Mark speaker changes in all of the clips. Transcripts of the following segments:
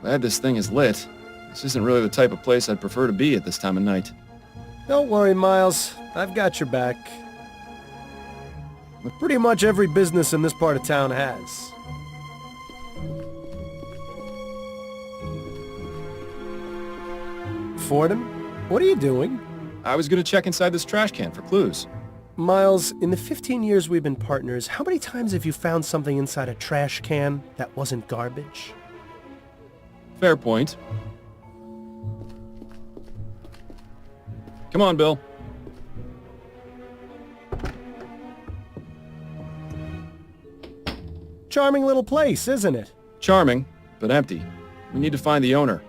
Speaker 1: Glad this thing is lit. This isn't really the type of place I'd prefer to be at this time of night.
Speaker 2: Don't worry, Miles. I've got your back. But pretty much every business in this part of town has. Fordham, what are you doing?
Speaker 1: I was gonna check inside this trash can for clues.
Speaker 2: Miles, in the 15 years we've been partners, how many times have you found something inside a trash can that wasn't garbage?
Speaker 1: Fair point. Come on, Bill.
Speaker 2: Charming little place, isn't it?
Speaker 1: Charming, but empty. We need to find the owner.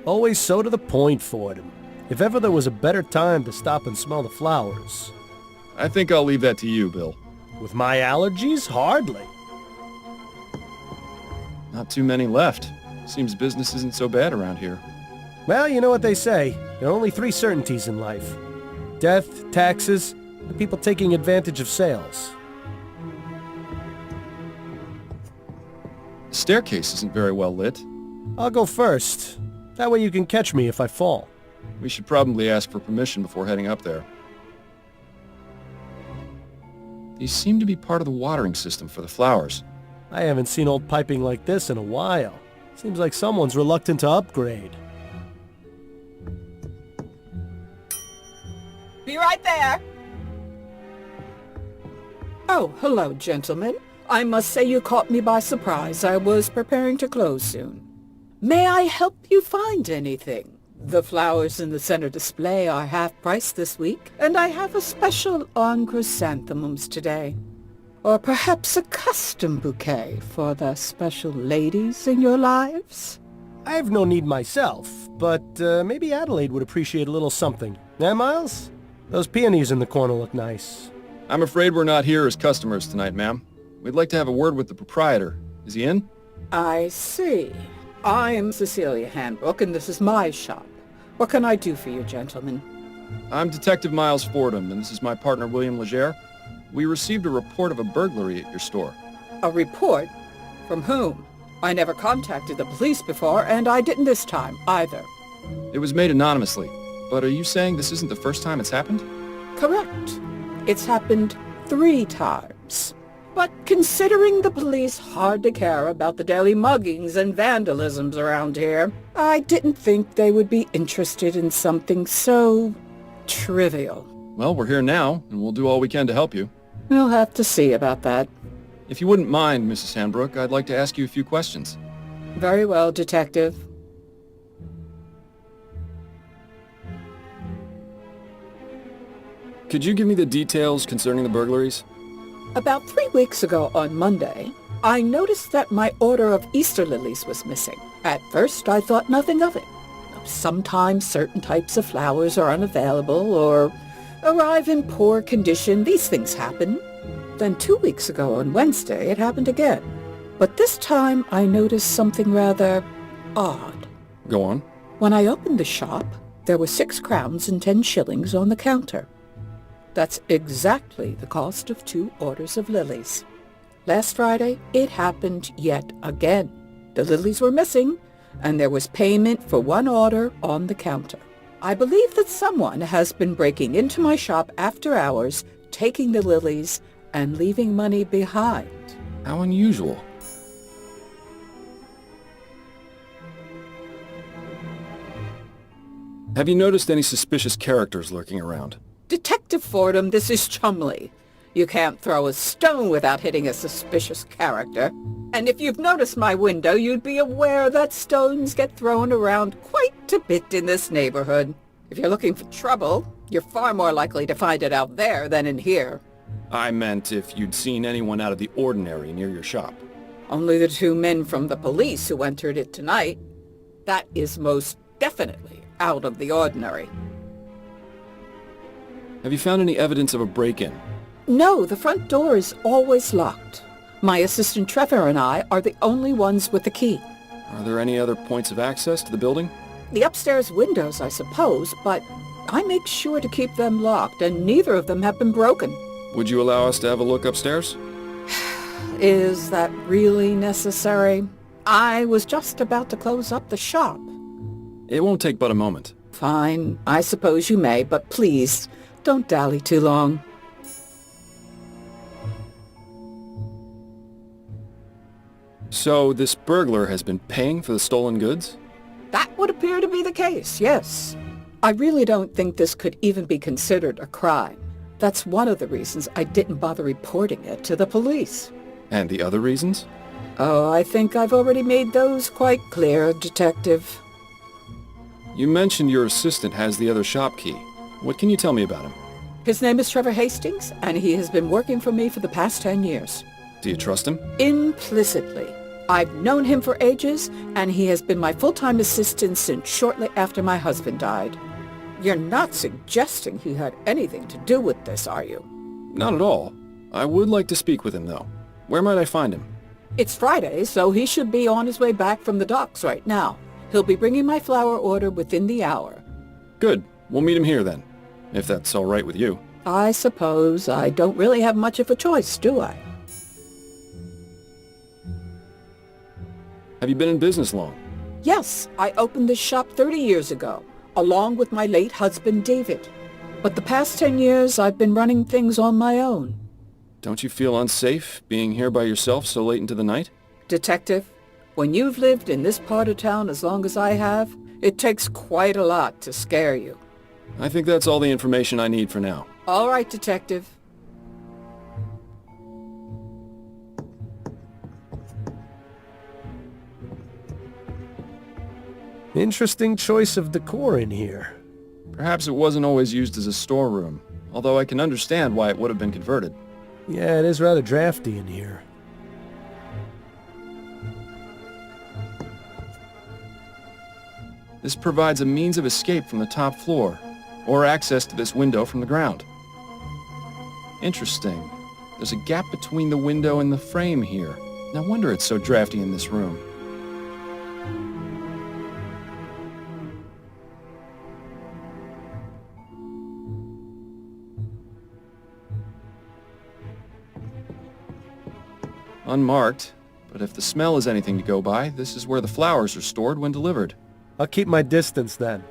Speaker 2: Always so to the point, Fordham. If ever there was a better time to stop and smell the flowers.
Speaker 1: I think I'll leave that to you, Bill.
Speaker 2: With my allergies? Hardly.
Speaker 1: Not too many left. Seems business isn't so bad around here.
Speaker 2: Well, you know what they say. There are only 3 certainties in life. Death, taxes, and people taking advantage of sales.
Speaker 1: The staircase isn't very well lit.
Speaker 2: I'll go first. That way you can catch me if I fall.
Speaker 1: We should probably ask for permission before heading up there. These seem to be part of the watering system for the flowers.
Speaker 2: I haven't seen old piping like this in a while. Seems like someone's reluctant to upgrade.
Speaker 3: Be right there. Oh, hello, gentlemen. I must say you caught me by surprise. I was preparing to close soon. May I help you find anything? The flowers in the center display are half-price this week, and I have a special on chrysanthemums today. Or perhaps a custom bouquet for the special ladies in your lives?
Speaker 2: I have no need myself, but maybe Adelaide would appreciate a little something. Eh, Miles? Those peonies in the corner look nice.
Speaker 1: I'm afraid we're not here as customers tonight, ma'am. We'd like to have a word with the proprietor. Is he in?
Speaker 3: I see. I'm Cecilia Handbrook, and this is my shop. What can I do for you, gentlemen?
Speaker 1: I'm Detective Miles Fordham, and this is my partner, William Legere. We received a report of a burglary at your store.
Speaker 3: A report? From whom? I never contacted the police before, and I didn't this time, either.
Speaker 1: It was made anonymously, but are you saying this isn't the first time it's happened?
Speaker 3: Correct. It's happened 3 times. But considering the police hardly care about the daily muggings and vandalisms around here, I didn't think they would be interested in something so trivial.
Speaker 1: Well, we're here now, and we'll do all we can to help you.
Speaker 3: We'll have to see about that.
Speaker 1: If you wouldn't mind, Mrs. Handbrook, I'd like to ask you a few questions.
Speaker 3: Very well, Detective.
Speaker 1: Could you give me the details concerning the burglaries?
Speaker 3: About 3 weeks ago on Monday, I noticed that my order of Easter lilies was missing. At first, I thought nothing of it. Sometimes certain types of flowers are unavailable or arrive in poor condition. These things happen. Then 2 weeks ago on Wednesday, it happened again. But this time, I noticed something rather odd.
Speaker 1: Go on.
Speaker 3: When I opened the shop, there were 6 crowns and 10 shillings on the counter. That's exactly the cost of 2 orders of lilies. Last Friday, it happened yet again. The lilies were missing, and there was payment for 1 order on the counter. I believe that someone has been breaking into my shop after hours, taking the lilies, and leaving money behind.
Speaker 1: How unusual. Have you noticed any suspicious characters lurking around?
Speaker 3: Detective Fordham, this is Chumley. You can't throw a stone without hitting a suspicious character. And if you've noticed my window, you'd be aware that stones get thrown around quite a bit in this neighborhood. If you're looking for trouble, you're far more likely to find it out there than in here.
Speaker 1: I meant if you'd seen anyone out of the ordinary near your shop.
Speaker 3: Only the 2 men from the police who entered it tonight. That is most definitely out of the ordinary.
Speaker 1: Have you found any evidence of a break-in?
Speaker 3: No, the front door is always locked. My assistant Trevor and I are the only ones with the key.
Speaker 1: Are there any other points of access to the building?
Speaker 3: The upstairs windows, I suppose, but I make sure to keep them locked, and neither of them have been broken.
Speaker 1: Would you allow us to have a look upstairs?
Speaker 3: Is that really necessary? I was just about to close up the shop.
Speaker 1: It won't take but a moment.
Speaker 3: Fine, I suppose you may, but please, don't dally too long.
Speaker 1: So this burglar has been paying for the stolen goods?
Speaker 3: That would appear to be the case, yes. I really don't think this could even be considered a crime. That's one of the reasons I didn't bother reporting it to the police.
Speaker 1: And the other reasons?
Speaker 3: Oh, I think I've already made those quite clear, Detective.
Speaker 1: You mentioned your assistant has the other shop key. What can you tell me about him?
Speaker 3: His name is Trevor Hastings, and he has been working for me for the past 10 years.
Speaker 1: Do you trust him?
Speaker 3: Implicitly. I've known him for ages, and he has been my full-time assistant since shortly after my husband died. You're not suggesting he had anything to do with this, are you?
Speaker 1: Not at all. I would like to speak with him, though. Where might I find him?
Speaker 3: It's Friday, so he should be on his way back from the docks right now. He'll be bringing my flower order within the hour.
Speaker 1: Good. We'll meet him here, then. If that's all right with you.
Speaker 3: I suppose I don't really have much of a choice, do I?
Speaker 1: Have you been in business long?
Speaker 3: Yes, I opened this shop 30 years ago, along with my late husband, David. But the past 10 years, I've been running things on my own.
Speaker 1: Don't you feel unsafe being here by yourself so late into the night?
Speaker 3: Detective, when you've lived in this part of town as long as I have, it takes quite a lot to scare you.
Speaker 1: I think that's all the information I need for now.
Speaker 3: All right, Detective.
Speaker 2: Interesting choice of decor in here.
Speaker 1: Perhaps it wasn't always used as a storeroom, although I can understand why it would have been converted.
Speaker 2: Yeah, it is rather drafty in here.
Speaker 1: This provides a means of escape from the top floor, or access to this window from the ground. Interesting. There's a gap between the window and the frame here. No wonder it's so drafty in this room. Unmarked, but if the smell is anything to go by, this is where the flowers are stored when delivered.
Speaker 2: I'll keep my distance then.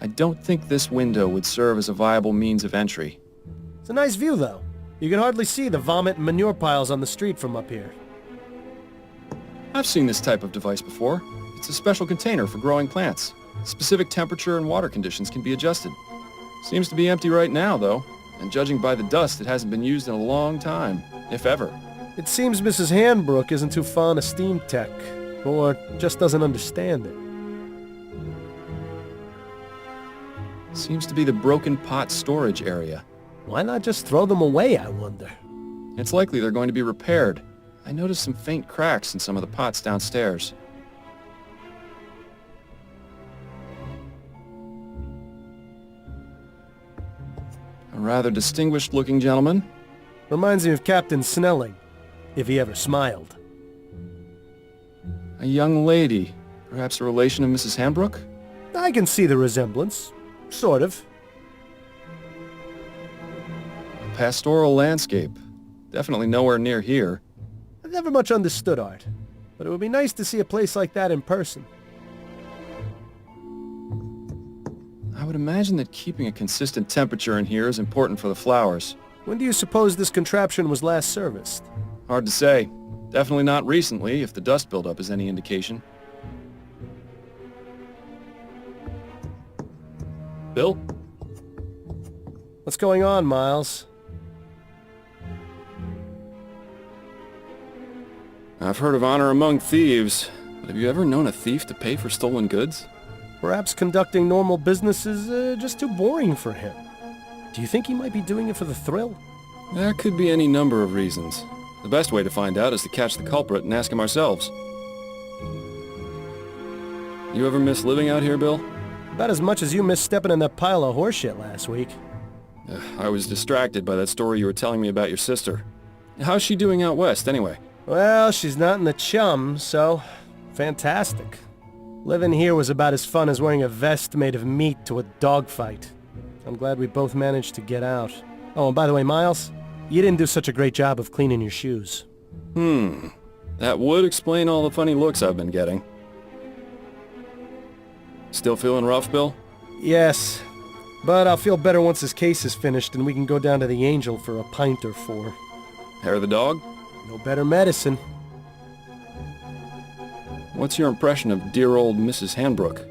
Speaker 1: I don't think this window would serve as a viable means of entry.
Speaker 2: It's a nice view, though. You can hardly see the vomit and manure piles on the street from up here.
Speaker 1: I've seen this type of device before. It's a special container for growing plants. Specific temperature and water conditions can be adjusted. Seems to be empty right now, though. And judging by the dust, it hasn't been used in a long time, if ever.
Speaker 2: It seems Mrs. Handbrook isn't too fond of steam tech, or just doesn't understand it.
Speaker 1: Seems to be the broken pot storage area.
Speaker 2: Why not just throw them away, I wonder?
Speaker 1: It's likely they're going to be repaired. I noticed some faint cracks in some of the pots downstairs. A rather distinguished-looking gentleman.
Speaker 2: Reminds me of Captain Snelling, if he ever smiled.
Speaker 1: A young lady. Perhaps a relation of Mrs. Handbrook?
Speaker 2: I can see the resemblance. Sort of.
Speaker 1: A pastoral landscape. Definitely nowhere near here.
Speaker 2: I've never much understood art, but it would be nice to see a place like that in person.
Speaker 1: I would imagine that keeping a consistent temperature in here is important for the flowers.
Speaker 2: When do you suppose this contraption was last serviced?
Speaker 1: Hard to say. Definitely not recently, if the dust buildup is any indication. Bill?
Speaker 2: What's going on, Miles?
Speaker 1: I've heard of honor among thieves, but have you ever known a thief to pay for stolen goods?
Speaker 2: Perhaps conducting normal business is just too boring for him. Do you think he might be doing it for the thrill?
Speaker 1: There could be any number of reasons. The best way to find out is to catch the culprit and ask him ourselves. You ever miss living out here, Bill?
Speaker 2: About as much as you missed stepping in that pile of horseshit last week.
Speaker 1: I was distracted by that story you were telling me about your sister. How's she doing out west, anyway?
Speaker 2: Well, she's not in the chum, so fantastic. Living here was about as fun as wearing a vest made of meat to a dogfight. I'm glad we both managed to get out. Oh, and by the way, Miles, you didn't do such a great job of cleaning your shoes.
Speaker 1: That would explain all the funny looks I've been getting. Still feeling rough, Bill?
Speaker 2: Yes, but I'll feel better once this case is finished and we can go down to the Angel for a pint or four.
Speaker 1: Hair of the dog?
Speaker 2: No better medicine.
Speaker 1: What's your impression of dear old Mrs. Hanbrook?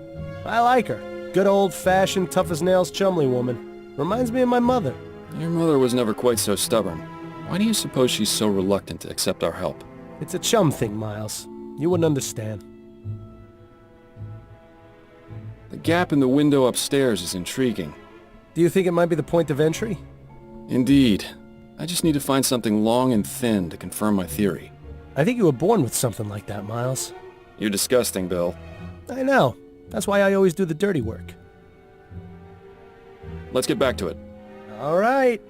Speaker 2: I like her. Good old-fashioned, tough-as-nails Chumley woman. Reminds me of my mother.
Speaker 1: Your mother was never quite so stubborn. Why do you suppose she's so reluctant to accept our help?
Speaker 2: It's a chum thing, Miles. You wouldn't understand.
Speaker 1: The gap in the window upstairs is intriguing.
Speaker 2: Do you think it might be the point of entry?
Speaker 1: Indeed. I just need to find something long and thin to confirm my theory.
Speaker 2: I think you were born with something like that, Miles.
Speaker 1: You're disgusting, Bill.
Speaker 2: I know. That's why I always do the dirty work.
Speaker 1: Let's get back to it.
Speaker 2: All right.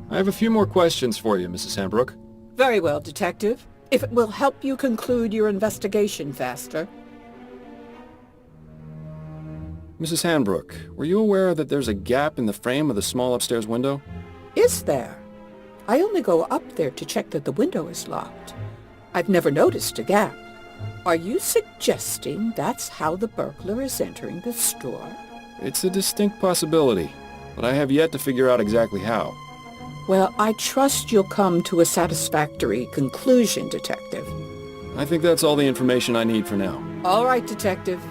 Speaker 1: I have a few more questions for you, Mrs. Hanbrook.
Speaker 3: Very well, Detective. If it will help you conclude your investigation faster.
Speaker 1: Mrs. Hanbrook, were you aware that there's a gap in the frame of the small upstairs window?
Speaker 3: Is there? I only go up there to check that the window is locked. I've never noticed a gap. Are you suggesting that's how the burglar is entering the store?
Speaker 1: It's a distinct possibility, but I have yet to figure out exactly how.
Speaker 3: Well, I trust you'll come to a satisfactory conclusion, Detective.
Speaker 1: I think that's all the information I need for now.
Speaker 3: All right, Detective.